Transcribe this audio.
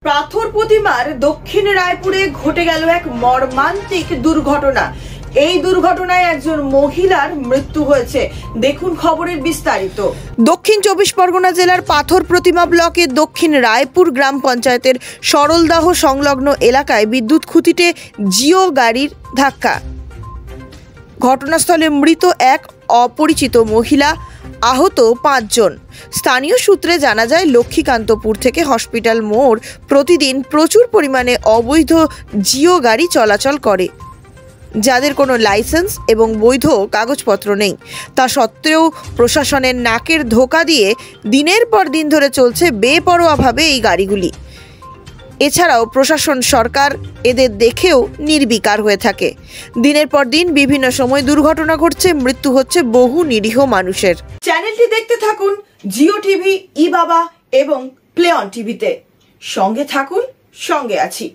পাথর প্রতিমার দক্ষিণ রায়পুরে ঘটে গেল এক মর্মান্তিক দুর্ঘটনা। এই দুর্ঘটনায় একজন মহিলার মৃত্যু হয়েছে। দেখুন খবরের বিস্তারিত। দক্ষিণ চব্বিশ পরগনা জেলার পাথর প্রতিমা ব্লকের দক্ষিণ রায়পুর গ্রাম পঞ্চায়েতের সরলদাহ সংলগ্ন এলাকায় বিদ্যুৎ খুঁটিতে জিও গাড়ির ধাক্কা। ঘটনাস্থলে মৃত এক অপরিচিত মহিলা, আহত 5 জন। স্থানীয় সূত্রে জানা যায়, লক্ষ্মীকান্তপুর থেকে হসপিটাল মোড় প্রতিদিন প্রচুর পরিমাণে অবৈধ জিও গাড়ি চলাচল করে, যাদের কোনো লাইসেন্স এবং বৈধ কাগজপত্র নেই। তা সত্ত্বেও প্রশাসনের নাকের ধোকা দিয়ে দিনের পর দিন ধরে চলছে বেপরোয়াভাবে এই গাড়িগুলি। এছাড়াও প্রশাসন, সরকার এদের দেখেও নির্বিকার হয়ে থাকে। দিনের পর দিন বিভিন্ন সময় দুর্ঘটনা ঘটছে, মৃত্যু হচ্ছে বহু নিরীহ মানুষের। চ্যানেলটি দেখতে থাকুন জিও টিভি, ই বাবা এবং প্লে অন টিভিতে। সঙ্গে থাকুন, সঙ্গে আছি।